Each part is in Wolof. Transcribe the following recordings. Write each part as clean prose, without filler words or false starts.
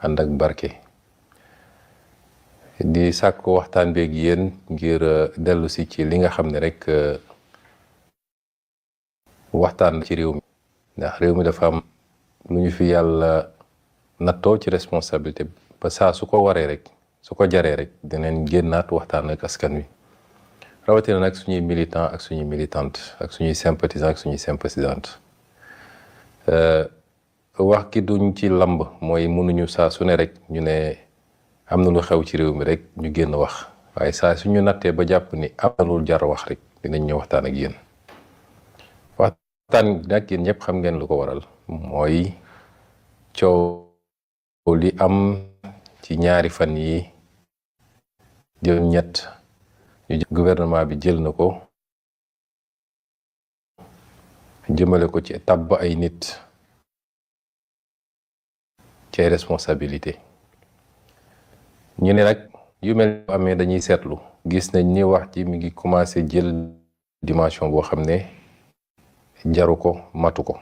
ànd ak barke di sàkku waxtaan beeg yéen ngir dellu si ci li nga xam ne rek waxtaan ci réew mi ndax réew mi dafa am lu ñu fi yàlla nattoo ci responsabilité ba saa su ko waree rek su ko jaree rek dinañ génnaat waxtaan ak askan wi rawatina nag suñuy militant ak suñuy militante ak suñuy sympathisant ak suñuy sympathisante wax ki duñ ci lamb mooy mënuñu saa su ne rek ñu ne am na lu xew ci réew mi rek ñu génn wax waaye saa suñu nattee ba jàpp ni am na lu jar wax rek dinañ ñëw waxtaan ak yéen waxtaan nag yéen ñëpp xam ngeen lu ko waral mooy coow li am ci ñaari fan yi jël ñett gouvernement bi jël na ko jëmale ko ci tabb ay nit ci ay responsabilité ñu ne nag yu mel amee dañuy seetlu gis nañ ni wax ji mi ngi commencé jël dimension boo xam ne jaru ko matu ko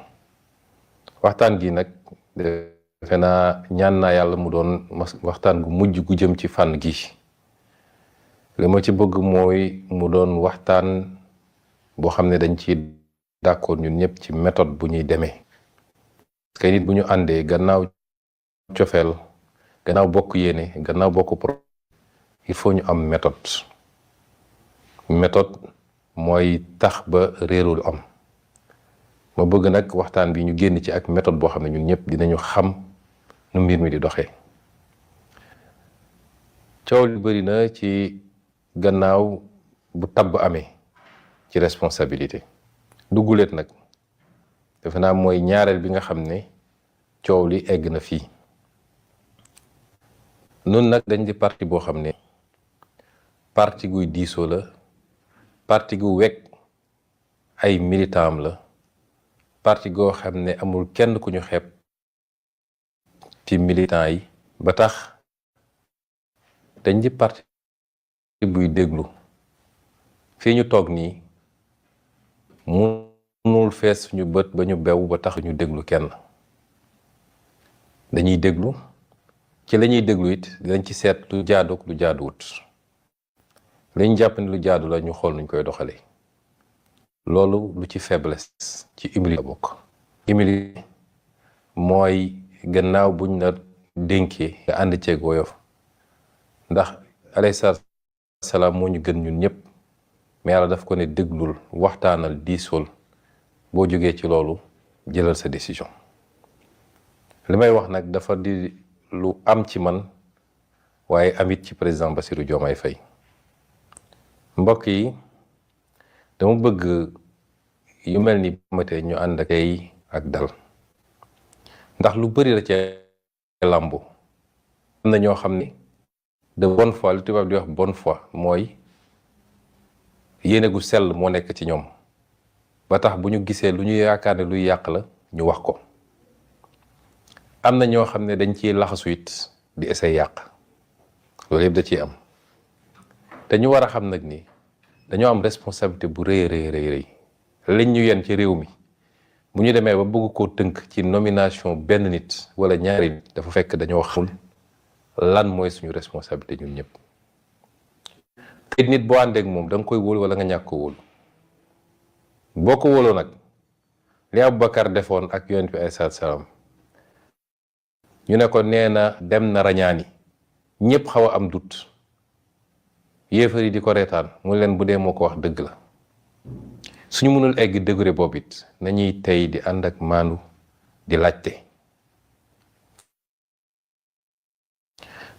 waxtaan gi nag defe naa ñaan naa yàlla mu doon waxtaan gu mujj gu jëm ci fànn gi li ma ci bëgg mooy mu doon waxtaan boo xam ne dañ ci d'accord ñun ñëpp ci méthode bu ñuy demee parce que nit bu ñu àndee gannaaw cofeel gannaaw bokk yéene gannaaw bokk pro il faut ñu am méthode mooy tax ba réerul am ma bëgg nag waxtaan bi ñu génn ci ak méthode boo xam ne ñun ñëpp dinañu xam nu mbir mi di doxee coow li bëri na ci gannaaw bu tabb amee ci responsabilité dugguleet nag defe naa mooy ñaareel bi nga xam ne coow li egg na fii nun nag dañ di parti boo xam ne parti guy diisoo la parti gu wekk ay militant am la parti goo xam ne amul kenn ku ñu xeeb ci militant yi ba tax dañ di parti buy déglu fii ñu toog nii munul fees suñu bët ba ñu bew ba tax ñu déglu kenn dañuy déglu ci la ñuy déglu it dañ ci seet lu jaadu lu jaaduwut li ñu jàpp ne lu jaadu la ñu xool nuñ koy doxalee loolu lu ci faiblesse ci humilité la bokk. humilité mooy gannaaw buñ la dénkee nga ànd ceeg woyof ndax alayhi salaam moo ñu gën ñun ñëpp mais yàlla daf ko ne déglul waxtaanal diisool boo jógee ci loolu jëlal sa décision li may wax nag dafa di lu am ci man waaye amit ci président Bassirou Diomaye Faye mbokk yi dama bëgg yu mel ni matee ñu ànd ak tey ak dal ndax lu bari la ci làmbu am na ñoo xam ne de bonne foi lu tubaab di wax bonne foi mooy yéene gu sell moo nekk ci ñoom ba tax bu ñu gisee lu ñu yaakaar ne luy yàq la ñu wax ko am na ñoo xam ne dañ ciy laxasu it di essay yàq loolu yëpp da ciy am te ñu war a xam nag ni dañoo am responsabilité bu rëy liñ ñu yenn ci réew mi bu ñu demee ba bëgg koo tënk ci nomination benn nit wala ñaari nit dafa fekk dañoo xamul lan mooy suñu responsabilité ñun ñëpp te nit boo àndeek moom da nga koy wóolu wala nga ñàkk ko wóolu boo ko wóoloo nag li Aboubacar defoon ak yonent bi alayhi salaam ñu ne ko nee na dem na rañaani ñëpp xaw a am dut yéefar yi di ko reetaan mu leen bu dee moo ko wax dëgg la suñu mënul egg degré boobu it nañuy tey di ànd ak maandu di laajte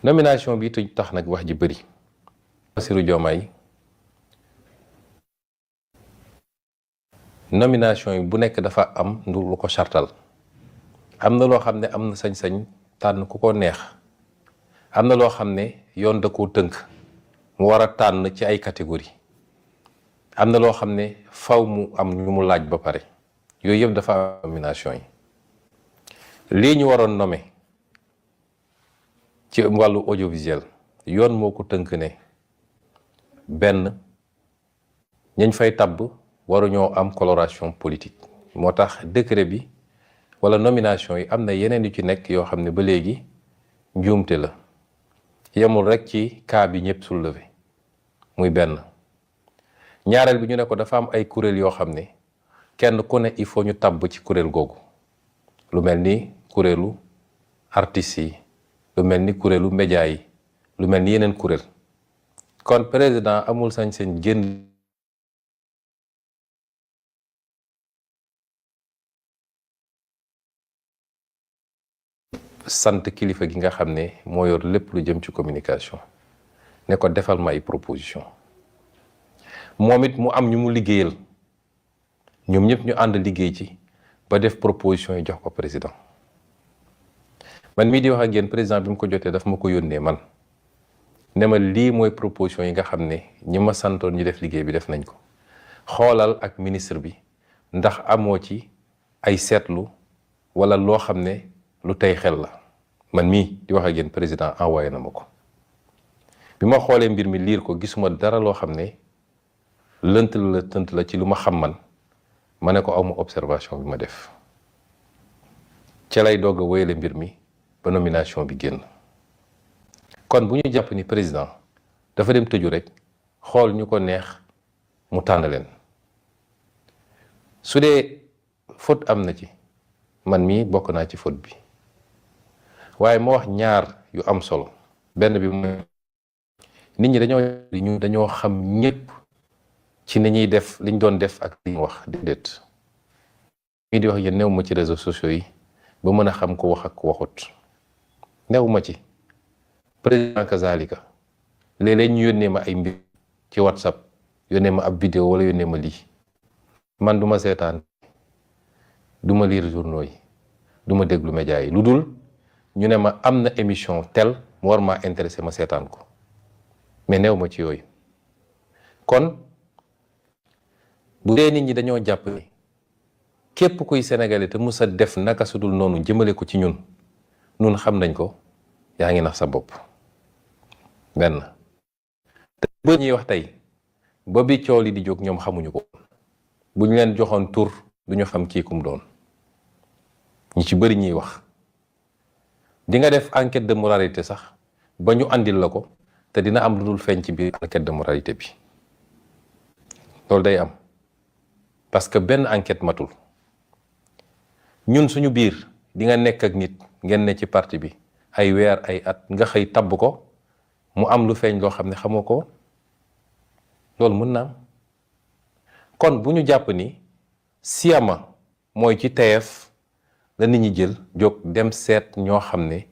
nomination bi tuñ tax nag wax ji bëri Bassirou Diomaye nomination yi bu nekk dafa am lu ko chartal am na loo xam ne am na sañ-sañ tànn ku ko neex am na loo xam ne yoon da koo tënk mu war a tànn ci ay catégorie am na loo xam ne faw mu am ñu mu laaj ba pare yooyu yëpp dafa am nomination yi lii ñu waroon nommer ci wàllu audiovisuel yoon moo ko tënk ne benn ñañ fay tabb waruñoo am coloration politique moo tax décret bi wala nomination yi am na yeneen yu ci nekk yoo xam ne ba léegi njuumte la yemul rek ci cas bi ñëpp soulevé muy benn. ñaareel bi ñu ne ko dafa am ay kuréel yoo xam ne kenn ku ne il faut ñu tabb ci kuréel googu lu mel ni kuréelu artistes yi lu mel ni kuréelu média yi lu mel ni yeneen kuréel kon président amul sañ-sañ génn sant kilifa gi nga xam ne moo yor lépp lu jëm ci communication ne ko defal ma ay proposition moom it mu am ñu mu liggéeyal ñoom ñëpp ñu ànd liggéey ci ba def proposition yi jox ko président man mii di wax ak yéen président bi mu ko jotee daf ma ko yónnee man ne ma lii mooy proposition yi nga xam ne ñi ma santoon ñu def liggéey bi def nañ ko xoolal ak ministre bi ndax amoo ci ay seetlu wala loo xam ne lu tey xel la. man mii di wax ak yéen président envoyé na ma ko bi ma xoolee mbir mi liir ko gisuma dara loo xam ne lënt la tënt la ci lu ma xam man ma ne ko awma observation bi ma def ca lay doog a wéyale mbir mi ba nomination bi génn. kon bu ñu jàpp ni président dafa dem tëju rek xool ñu ko neex mu tànn leen su dee faute am na ci man mii bokk naa ci faute bi waaye ma wax ñaar yu am solo. benn bi mooy nit ñi dañoo xam ñépp ci ni ñuy def liñ doon def ak li ñu wax déedéet mii di wax yéen new ma ci réseaux sociaux yi ba mën a xam ko wax ak ko waxut new ma ci. président kazalika léeg-léeg ñu yónnee ma ay mbir ci WhatsApp yónnee ma ab vidéo wala yónnee ma lii man duma seetaan duma lire journaux yi duma déglu média yi lu dul ñu ne ma am na émission tel mu war maa intéressé ma seetaan ko mais néew ma ci yooyu. kon bu dee nit ñi dañoo jàpp ni képp kuy sénégalais te mus a def naka sudul noonu jëmale ko ci ñun xam nañ ko yaa ngi nax sa bopp. benn te ba ñuy wax tey ba bi coow li di jóg ñoom xamuñu ko bu ñu leen joxoon tur duñu xam kii kum doon ñi ci bëri ñuy wax di nga def enquête de moralité sax ba ñu andil la ko te dina am lu dul feeñ ci biir enquête de moralité bi loolu day am parce que benn enquête matul ñun suñu biir di nga nekk ak nit ngeen ne ci parti bi ay weer ay at nga xëy tabb ko mu am lu feeñ loo xam ne xamoo ko loolu mën na am kon bu ñu jàpp ni siyama mooy ci teyeef la nit ñi jël jóg dem seet ñoo xam ne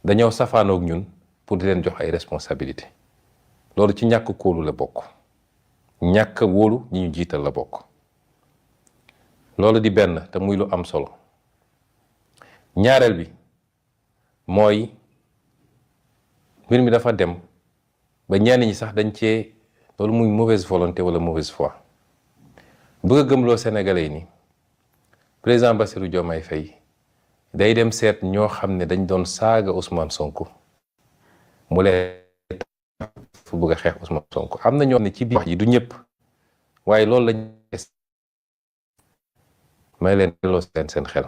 dañoo safaanoog ñun pour di leen jox ay responsabilité loolu ci ñàkk kóolu la bokk ñàkk wóolu ñi ñu jiital la bokk loolu di benn te muy lu am solo. ñaareel bi mooy mbir mi dafa dem ba ñenn ñi sax dañ cee loolu muy mauvaise volonté wala mauvaise foi bëgg a gëmloo Sénégalais yi ni président Bassirou Diomaye Faye day dem seet ñoo xam ne dañ doon saaga Ousmane Sonko mu leen fu bëgg a xeex Ousmane Sonko. am na ñoo xam ne ci biir wax yi du ñëpp waaye loolu lañ may leen delloo seen xel.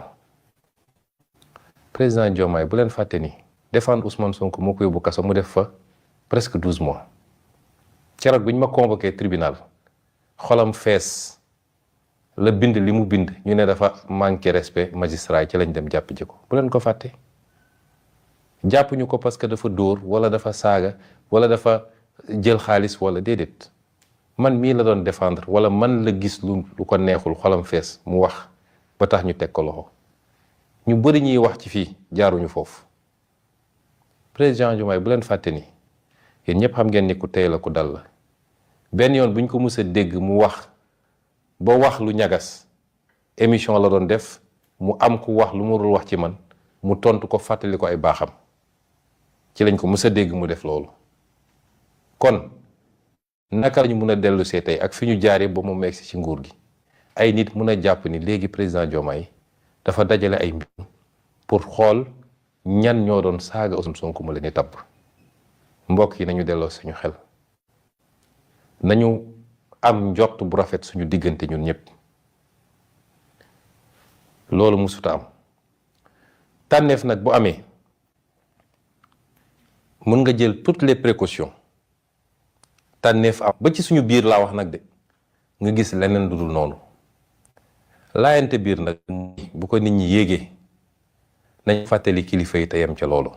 président Diomaye bu leen fàtte ni défendre Ousmane Sonko moo ko yóbbu kaso mu def fa presque 12 mois keroog bi ñu ma convoqué tribunal xolam fees la bind li mu bind ñu ne dafa manqué respect magistrat yi ci lañ dem jàpp ji ko bu leen ko fàtte. jàppuñu ko parce que dafa dóor wala dafa saaga wala dafa jël xaalis wala déedéet man mii la doon défendre wala man la gis lu ko neexul xolam fees mu wax ba tax ñu teg ko loxo. ñu bëri ñuy wax ci fii jaaruñu foofu président Diomaye bu leen fàtte ni yéen ñëpp xam ngeen ni ku tey la ku dal la benn yoon buñ ko mës a dégg mu wax ba wax lu ñagas émission la doon def mu am ku wax lu mu dul wax ci man mu tontu ko fàttali ko ay baaxam ci lañ ko mës a dégg mu def loolu. kon naka lañu mën a dellu see tey ak fi ñu jaaree ba mu megsi ci nguur gi ay nit mën a jàpp ni léegi président Diomaye dafa dajale ay mbir pour xool ñan ñoo doon saaga Ousmane Sonko mu leen di tabb. mbokk yi nañu delloo suñu xel nañu am njort bu rafet suñu diggante ñun ñëpp loolu musuta am tànneef nag bu amee mun nga jël toutes les précautions tànneef am ba ci suñu biir laa wax nag de nga gis leneen lu dul noonu laayante biir nag bu ko nit ñi yéegee nañ fàttali kilifa yi te yem ca loolu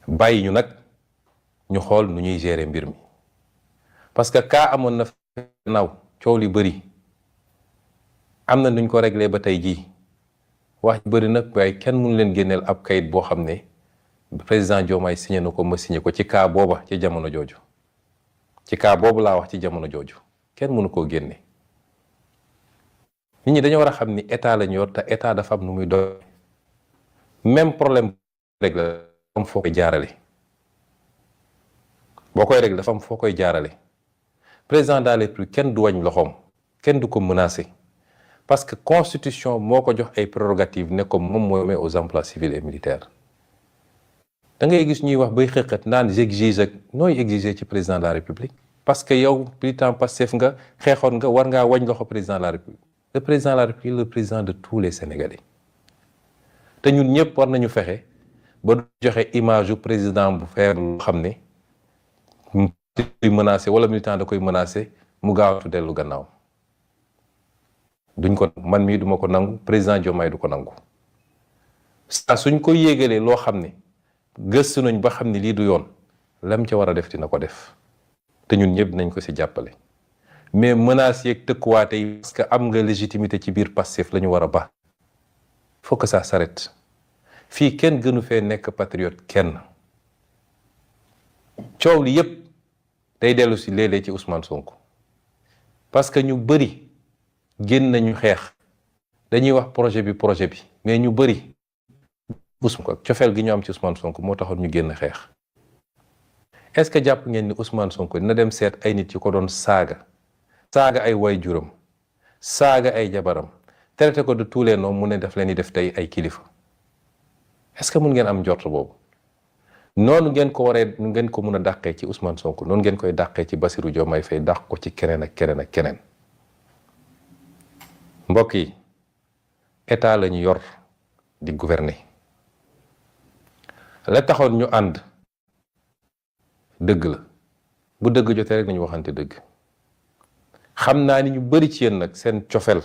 bàyyi ñu nag ñu xool nu ñuy gérer mbir mi parce que kaa amoon na naaw coow li bëri am na nuñ ko réglé ba tey jii wax bëri nag waaye kenn mënu leen génneel ab kayit boo xam ne président Diomaye signé na ko ma signé ko ci kaa booba ci jamono jooju ci kaa boobu laa wax ci jamono jooju kenn mënu koo génne nit ñi dañoo war a xam ni état lañ yor te état dafa am nu muy doy même problème réglé dafa am foo koy jaarale boo koy réglé dafa am foo koy jaarale président de la République kenn du wañ loxoom kenn du ko menacé parce que constitution moo ko jox ay prérogatives ne ko moom mooy met aux emplois civils et militaires da ngay gis ñuy wax bay xëqat naan j'exige ak nooy exiger ci président de la République parce que yow militant Pastef nga xeexoon nga war ngaa wañ loxo président de la République le président de la République le président de tous les Sénégalais te ñun ñëpp war nañu fexe ba du joxe image yu président bu faible loo xam ne koy menacé wala militant da koy menacé mu gaawatu dellu gannaaw duñ ko man mii duma ko nangu président Diomaye du ko nangu saa suñ ko yéegalee loo xam ne gëstu nañ ba xam ne lii du yoon lam ca war a def dina ko def te ñun ñëpp dinañ ko ci jàppale mais menaces yeeg tëkkuwaate yi parce que am nga légitimité ci biir Pastef la ñu war a baax faut que ça s'arrête fii kenn gënu fee nekk patriote kenn coow li yépp day dellu si léeg-léeg ci Ousmane Sonko parce que ñu bëri génn nañu xeex dañuy wax projet bi mais ñu bëri Ousmane ak cofeel gi ñu am ci Ousmane Sonko moo taxoon ñu génn xeex est-ce que jàpp ngeen ni Ousmane Sonko dina dem seet ay nit yu ko doon saaga ay waajuram saaga ay jabaram traité ko de tous les noms mu ne daf leen di def tey ay kilifa est-ce que mun ngeen am njort boobu noonu ngeen ko waree ngeen ko mun a dàqee ci Ousmane Sonko noonu ngeen koy dàqee ci Bassirou Diomaye Faye dàq ko ci keneen ak keneen ak keneen mbokk yi état la ñu yor di gouverner la taxoon ñu ànd dëgg la bu dëgg jotee rek nañu waxante dëgg xam naa ni ñu bari ci yéen nag seen cofeel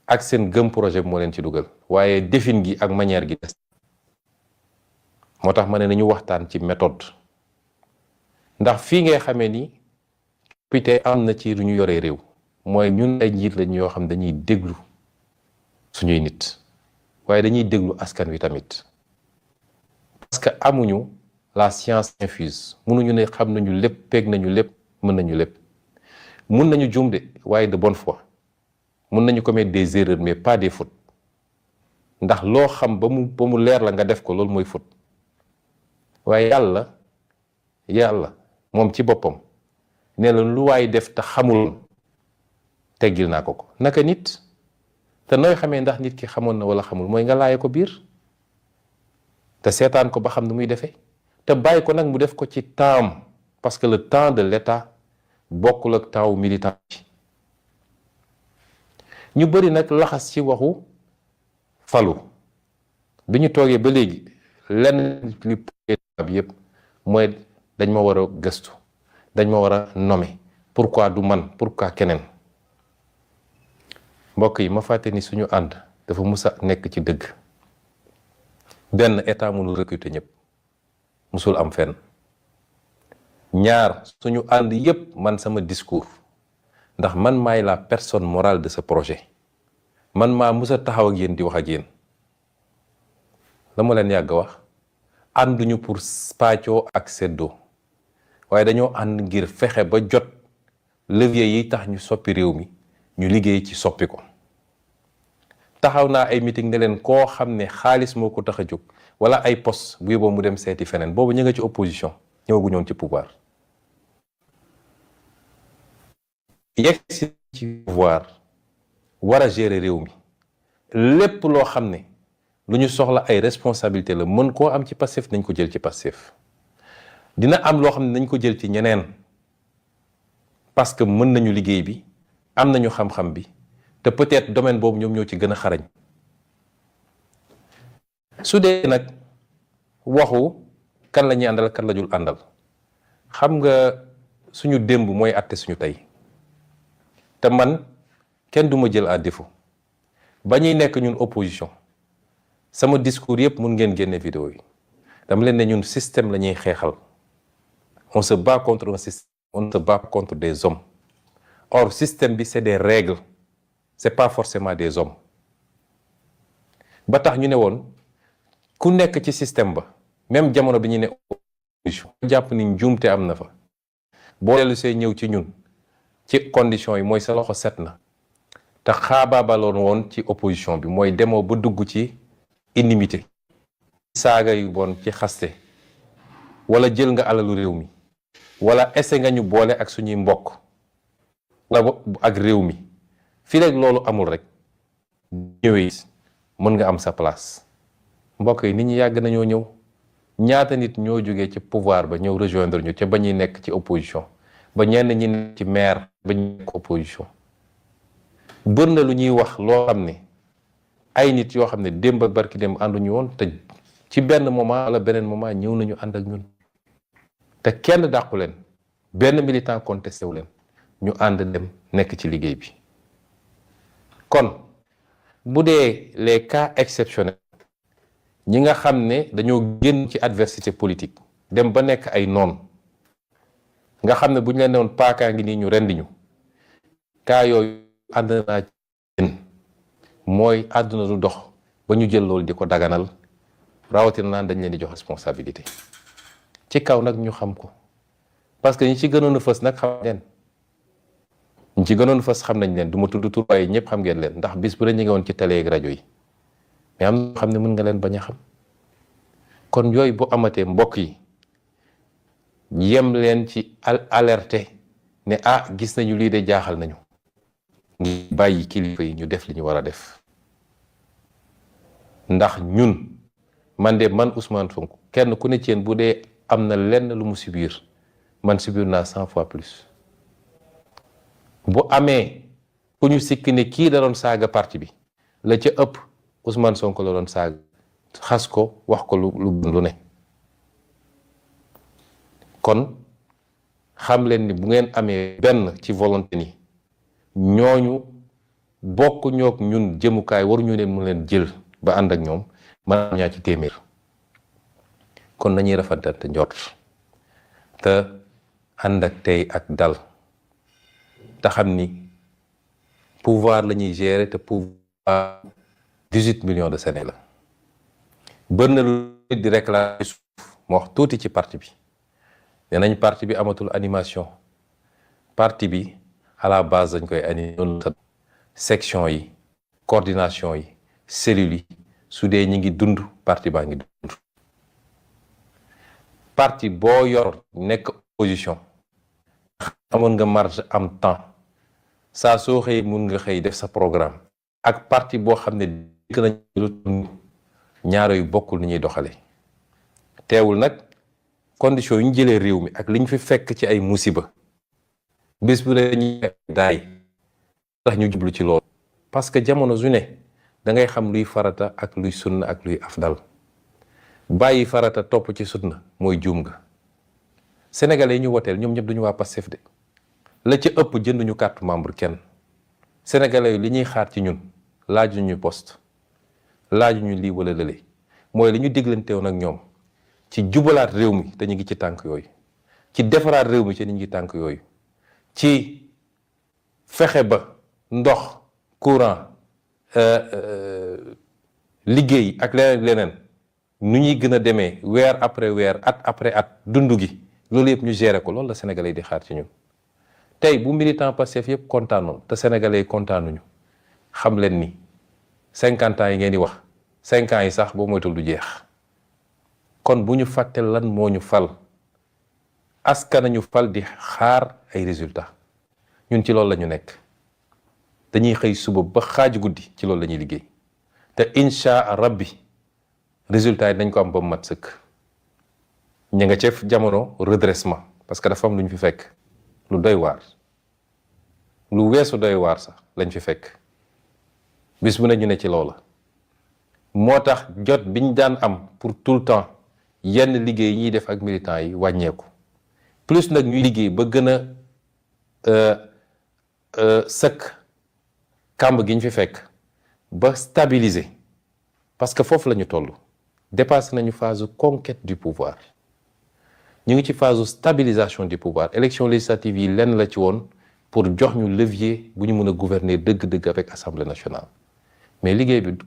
ak seen gëm projet bi moo leen ci dugal waaye defin gi ak manière gi des moo tax ma ne nañu waxtaan ci méthode ndax fii ngay xamee ni pité am na ci lu ñu yoree réew mooy ñun ay njiit lañ yoo xam dañuy déglu suñuy nit waaye dañuy déglu askan wi tamit parce que amuñu la science infuse mënuñu ne xam nañu lépp peeg nañu lépp mën nañu lépp mun nañu juum de waaye de bonne foi mun nañu commettre des erreurs mais pas des fautes ndax loo xam ba mu leer la nga def ko loolu mooy faute waaye yàlla moom ci boppam ne la lu waay def te xamul teggil naa ko naka nit te nooy xamee ndax nit ki xamoon na wala xamul mooy nga laaye ko biir te seetaan ko ba xam nu muy defee te bàyyi ko nag mu def ko ci temps parce que le temps de l'État bokkul ak temps militant ñu bëri nag laxas ci waxu falu bi ñu toogee ba léegi lenn li bi yëpp mooy dañ ma war a gëstu dañ ma war a nommer pourquoi du man pourquoi keneen mbokk yi ma fàtte ni suñu ànd dafa mus a nekk ci dëgg benn état mënul recruter ñëpp musul am fenn ñaar suñu ànd yépp man sama discours ndax man maay la personne morale de ce projet man maa mus a taxaw ak yéen di wax ak yéen la ma leen yàgg wax ànduñu pour pàccoo ak seddoo waaye dañoo ànd ngir fexe ba jot levier yi tax ñu soppi réew mi ñu liggéey ci soppi ko taxaw naa ay meeting ne leen koo xam ne xaalis moo ko tax a jóg wala ay poste bu yóbboo mu dem seeti feneen boobu ñu nga ci opposition ñëwaguñoon ci pouvoir yegg si ci pouvoir war a gérer réew mi lépp loo xam ne lu ñu soxla ay responsabilité la mën koo am ci Pastef nañ ko jël ci Pastef dina am loo xam ne nañ ko jël ci ñeneen parce que mën nañu liggéey bi am nañu xam-xam bi te peut-être domaine boobu ñoom ñoo ci gën a xarañ su dee nag waxu kan la ñuy àndal kan la dul àndal. xam nga suñu démb mooy àtte suñu tey te man kenn du ma jël à défaut ba ñuy nekk ñun opposition sama discours yëpp mun ngeen génne vidéo yi dama leen ne ñun système la ñuy xeexal. On se bat contre un système, on ne se bat contre des hommes. Or système bi c'est des règles, c'est pas forcément des hommes. ba tax ñu ne woon ku nekk ci système ba même jamono bi ñu ne opposition jàpp ni njuumte am na fa boo dellu see ñëw ci ñun ci conditions yi mooy sa loxo set na te xaabaabaloon woon ci opposition bi mooy demoo ba dugg ci inimité saaga yu bon ci xaste wala jël nga alalu réew mi wala ese nga ñu boole ak suñuy mbokk wala ak réew mi fii rek loolu amul rek ñëwee mën nga am sa place. mbokk yi nit ñi yàgg nañoo ñëw ñaata nit ñoo jógee ci pouvoir ba ñëw rejoindre ñu ca ba ñuy nekk ci opposition ba ñenn ñi nekk ci maire ba ñu nekk opposition. bër na lu ñuy wax loo xam ne ay nit yoo xam ne démb ak barki démb ànduñu woon te ci benn moment wala beneen moment ñëw nañu ànd ak ñun te kenn dàqu leen benn militant contesté wu leen ñu ànd dem nekk ci liggéey bi. kon bu dee les cas exceptionnels ñi nga xam ne dañoo génn ci adversité politique dem ba nekk ay noon nga xam ne bu ñu leen newoon paakaa ngi nii ñu rendi ñu cas yooyu ànd naa ci mooy àdduna du dox ba ñu jël loolu di ko daganal rawatina naan dañ leen di jox responsabilité ci kaw nag ñu xam ko parce que ñi ci gënoon a fës nag xam leen ñi ci gënoon a fës xam nañ leen du ma tudd tur waaye ñëpp xam ngeen leen ndax bis bu ne ñu ngi woon ci télé ak rajo yi mais am na xam ne mën nga leen bañ a xam kon yooyu bu amatee mbokk yi yem leen ci alerté ne ah gis nañu lii de jaaxal nañu ngi bàyyi kilifa yi ñu def li ñu war a def ndax ñun man Ousmane Sonko kenn ku ne ci yéen bu dee am na lenn lu mu subir man subir naa 100 fois plus. bu amee ku ñu sikki ne kii da doon saaga parti bi la ca ëpp Ousmane Sonko la doon saaga xas ko wax ko lu ne. kon xam leen ni bu ngeen amee benn ci volonté ni ñooñu bokk ñoog ñun jëmukaay waruñu leen mu leen jël ba ànd ak ñoom man ñaa ci téeméer. kon nañuy rafetante njort te ànd ak tey ak dal te xam ni pouvoir la ñuy gérer te pouvoir 18 millions de Sénégalais la bër na lu di réclamer suuf moo wax tuuti ci parti bi nee nañ parti bi amatul animation parti bi à la base dañ koy animer section yi coordination yi cellules yi su dee ñi ngi dund parti baa ngi dund. parti boo yor nekk opposition amoon nga marge am temps saa soo xëy mun nga xëy def sa programme ak parti boo xam ne dikk nañ ñaaro yu bokkul ni ñuy doxale teewul nag condition yu ñu jëlee réew mi ak li ñu fi fekk ci ay musiba bis bu dañuy daay tax ñu jublu ci loolu parce que jamono su ne da ngay xam luy farata ak luy sunna ak luy afdal bàyyi farata topp ci sunna mooy juum nga. sénégalais yi ñu woteel ñoom ñëpp duñu waa Pastef de la ca ëpp jënduñu carte membre kenn sénégalais yi li ñuy xaar ci ñun laajuñu poste laajuñu lii wala lële mooy li ñu diglanteewoon ak ñoom ci jubalaat réew mi te ñu ngi ci tànk yooyu ci defaraat réew mi te ñu ngi tànk yooyu ci fexe ba ndox courant liggéey ak leneen nu ñuy gën a demee weer après weer at après at dund gi loolu yëpp ñu gérer ko loolu la sénégalais yi di xaar ci ñun. tey bu militant Pastef yëpp kontaanoon te sénégalais yi kontaanuñu xam leen ni 50 ans yi ngeen di wax 5 ans yi sax boo moytul du jeex. kon bu ñu fàtte lan moo ñu fal askan ñu fal di xaar ay résultats ñun ci loolu la ñu nekk dañuy xëy suba ba xaaju guddi ci loolu la ñuy liggéey te incha rabbi résultats yi dañ ko am ba mu mat sëkk. ña nga ceef jamono redressement parce que dafa am lu ñu fi fekk lu doy waar lu weesu doy waar sax lañ fi fekk bis bu ne ñu ne ci loola moo tax jot biñ daan am pour tout le temps yenn liggéey yi ñuy def ak militants yi wàññeeku plus nag ñuy liggéey ba gën a sëkk kàmb gi ñu fi fekk ba stabiliser parce que foofu la ñu toll dépassé nañu phase conquête du pouvoir ñu ngi ci phase stabilisation du pouvoir élection législative yi lenn la ci woon pour jox ñu levier bu ñu mën a gouverner dëgg-dëgg avec assemblée nationale mais liggéey bi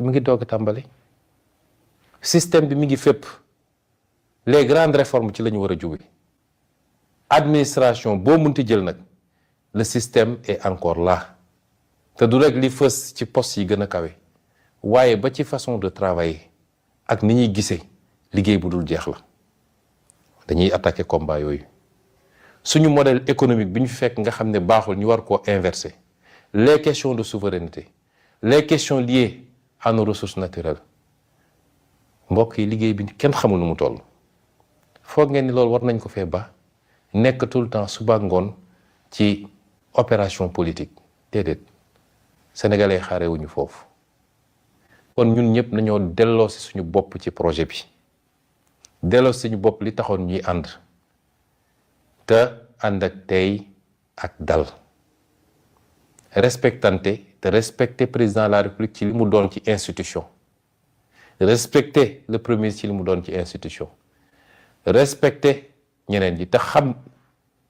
mi ngi doog a tàmbali système bi mi ngi fépp les grandes réformes ci la ñu war a jóge administration boo munti jël nag le système est encore là te du rek li fës ci poste yi gën a kawe waaye ba ci façon de travailler ak ni ñuy gisee liggéey bu dul jeex la dañuy attaquer combat yooyu suñu modèle économique bi ñu fekk nga xam ne baaxul ñu war koo inverser les questions de souveraineté les questions liées à nos ressources naturelles mbokk yi liggéey bi kenn xamul nu mu toll foog ngeen ni loolu war nañ ko fee ba nekk tout le temps suba ngoon ci opération politique déedéet sénégalais xaarewuñu foofu kon ñun ñëpp nañoo delloo si suñu bopp ci projet bi delloo si suñu bopp li taxoon ñuy ànd te ànd ak tey ak dal respectante te respecter président de la république ci li mu doon ci institution respecter le premier ci li mu doon ci institution respecter ñeneen ñi te xam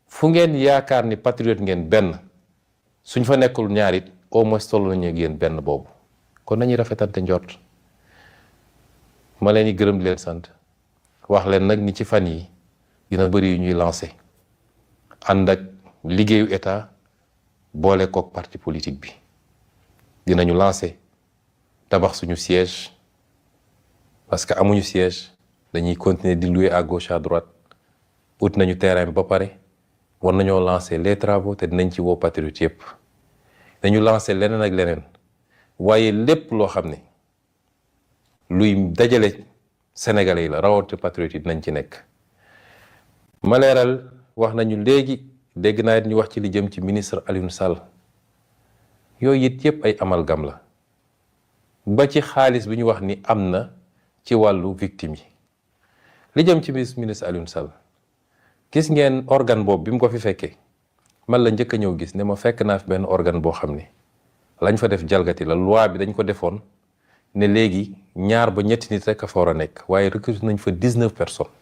fu ngeen yaakaar ni patriote ngeen benn suñ fa nekkul ñaar it au moins toll nañu ak yéen benn boobu kon nañuy rafetante njort ma leen di gërëm di leen sant wax leen nag ni ci fan yi dina bëri yu ñuy lancé ànd ak liggéeyu état boole kook parti politique bi dinañu lancé tabax suñu siège parce que amuñu siège dañuy continuer di louer à gauche à droite ut nañu terrain bi ba pare war nañoo lancé les travaux te dinañ ci woo patriote yëpp dañu lancé leneen ak leneen waaye lépp loo xam ne luy dajale sénégalais yi la rawatina patriote yi dinañ ci nekk ma leeral wax nañu léegi dégg naa it ñu wax ci li jëm ci ministre Alioune Sall yooyu it yëpp ay amalgame la ba ci xaalis bi ñu wax ni am na ci wàllu victime yi li jëm ci ministre Alioune Sall gis ngeen organe boobu bi mu ko fi fekkee man la njëkk a ñëw gis ne ma fekk naa fi benn organe boo xam ne lañ fa def jalgati la loi bi dañ ko defoon ne léegi 2 ba 3 nit rek a fa war a nekk waaye recruté nañ fa 19 personnes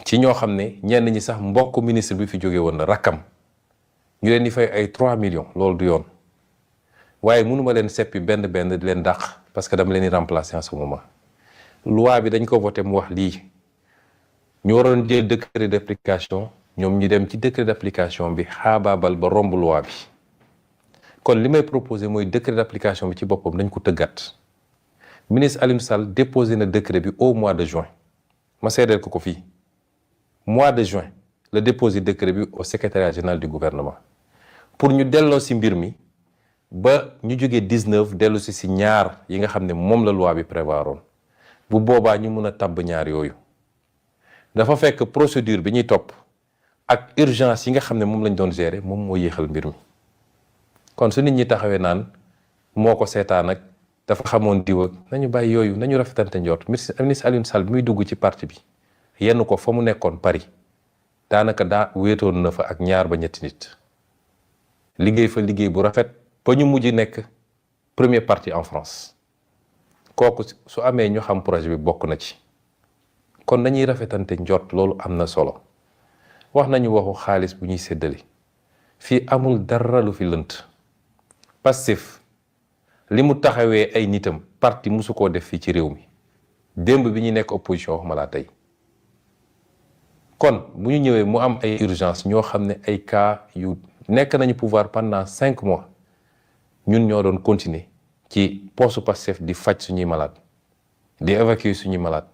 ci ñoo xam ne ñenn ñi sax mbokk ministre bi fi jóge woon na rakkam ñu leen di fay ay 3 millions loolu du yoon waaye mënuma leen seppi benn di leen dàq parce que dama leen di remplacer en ce moment loi bi dañ ko voté mu wax lii ñu waroon jël décret d'application ñoom ñu dem ci décret d'application bi xaabaabal ba romb loi bi kon li may proposé mooy décret d'application bi ci boppam dañ ko tëggaat ministre Alioune Sall déposé na décret bi au mois de juin ma seedeel ko fii mois de juin la déposé décret bi au secrétariat général du gouvernement pour ñu delloo si mbir mi ba ñu jógee 19 dellu si 2 yi nga xam ne moom la loi bi prévoiroon bu boobaa ñu mun a tabb 2 yooyu dafa fekk procédure bi ñuy topp ak urgence yi nga xam ne moom lañ doon gérer moom moo yéexal mbir mi kon su nit ñi taxawee naan moo ko seetaan ak dafa xamoon diw ak nañu bàyyi yooyu nañu rafetante njort ministre Alioune Sall bi muy dugg ci parti bi yenn ko fa mu nekkoon Paris daanaka daa wéetoon na fa ak 2 ba 3 nit liggéey fa liggéey bu rafet ba ñu mujj nekk premier parti en France kooku su amee ñu xam projet bi bokk na ci kon nañuy rafetante njort loolu am na solo wax nañu waxu xaalis bu ñuy séddale fii amul dara lu fi lënt Pastef li mu taxawee ay nitam parti musu koo def fii ci réew mi démb bi ñu nekk opposition wax ma laa tey kon bu ñu ñëwee mu am ay urgence ñoo xam ne ay cas yu nekk nañu pouvoir pendant 5 mois ñun ñoo doon continuer ci poste Pastef di faj suñuy malade di évacuer suñuy malade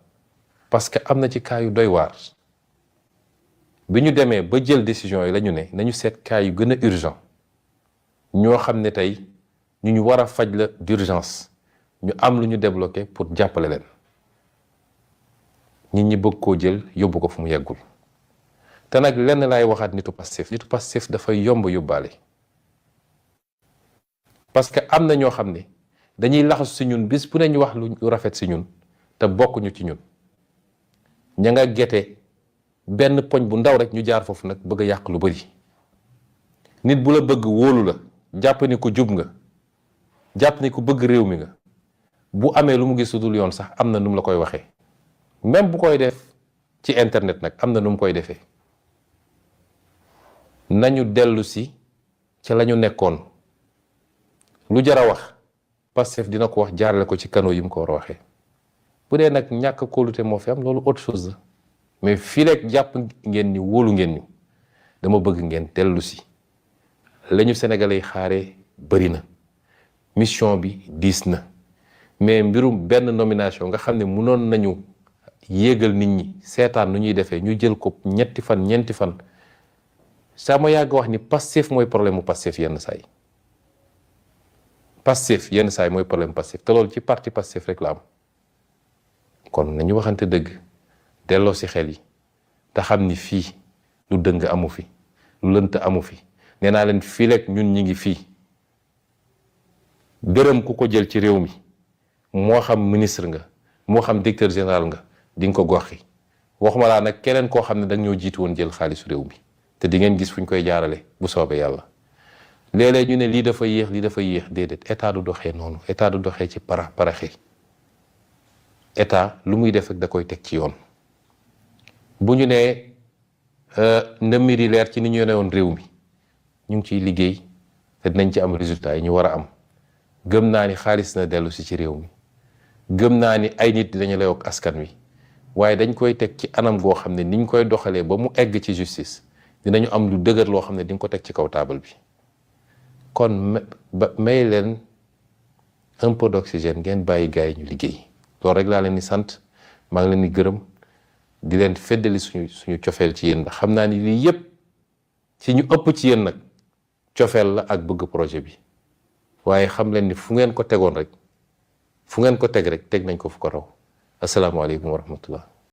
parce que am na ci cas yu doy waar bi ñu demee ba jël décision yi la ñu ne nañu seet cas yu gën a urgent ñoo xam ne tey ñu war a faj la d'urgence ñu am lu ñu débloqué pour jàppale leen nit ñi bëgg koo jël yóbbu ko fu mu yeggul te nag lenn laay waxaat nitu Pastef dafay yomb yóbbaale parce que am na ñoo xam ne dañuy laxasu si ñun bis bu ne ñu wax lu rafet si ñun te bokkuñu ci ñun ña nga gete benn poñ bu ndaw rek ñu jaar foofu nag bëgg a yàq lu bari. nit bu la bëgg wóolu la jàpp ni ko jub nga jàpp ni ko bëgg réew mi nga bu amee lu mu gis lu dul yoon sax am na nu mu la koy waxee même bu koy def ci internet nag am na nu mu koy defee. nañu dellu si ca la ñu nekkoon lu jar a wax Pastef dina ko wax jaarale ko ci canaux yi mu ko war a waxee bu dee nag ñàkk kóolute moo fi am loolu autre chose la mais fii rek jàpp ngeen ni wóolu ngeen ni dama bëgg ngeen dellu si la ñu Sénégalais yi xaaree bëri na mission bi diis na mais mbirum benn nomination nga xam ne mënoon nañu yéegal nit ñi seetaan nu ñuy defee ñu jël ko ñetti fan ñeenti fan saa ma yàgg wax ni Pastef mooy problème mu Pastef yenn saa yi Pastef yenn saa yi mooy problème Pastef te loolu ci parti Pastef rek la am kon nañu waxante dëgg delloo si xel yi te xam ni fii lu dëng amu fi lu lënt amu fi nee naa leen fii rek ñun ñi ngi fii gërëm ku ko jël ci réew mi moo xam ministre nga moo xam directeur général nga di nga ko goxi waxuma laa nag keneen koo xam ne da nga ñoo jiitu woon jël xaalisu réew mi te di ngeen gis fu ñu koy jaarale bu soobee yàlla léeg-léeg ñu ne lii dafa yéex déedéet état du doxee noonu état du doxee ci paraxe état lu muy def ak da koy teg ci yoon bu ñu nee na mbir yi leer ci ni ñu yone woon réew mi ñu ngi ciy liggéey te dinañ ci am résultat yi ñu war a am gëm naa ni xaalis na dellu si ci réew mi gëm naa ni ay nit dinañu lay ak askan wi waaye dañ koy teg ci anam goo xam ne niñ koy doxalee ba mu egg ci justice dinañu am lu dëgër loo xam ne di nga ko teg ci kaw taabal bi kon may leen un peu d'oxygène ngeen bàyyi gars yi ñu liggéey loolu rek laa leen di sant maa ngi leen di gërëm di leen feddali suñu cofeel ci yéen ndax xam naa ni lii yépp ci ñu ëpp ci yéen nag cofeel la ak bëgg projet bi waaye xam leen ni fu ngeen ko tegoon rek fu ngeen ko teg rek teg nañ ko fu ko raw asalaamaaleykum wa rahmatullah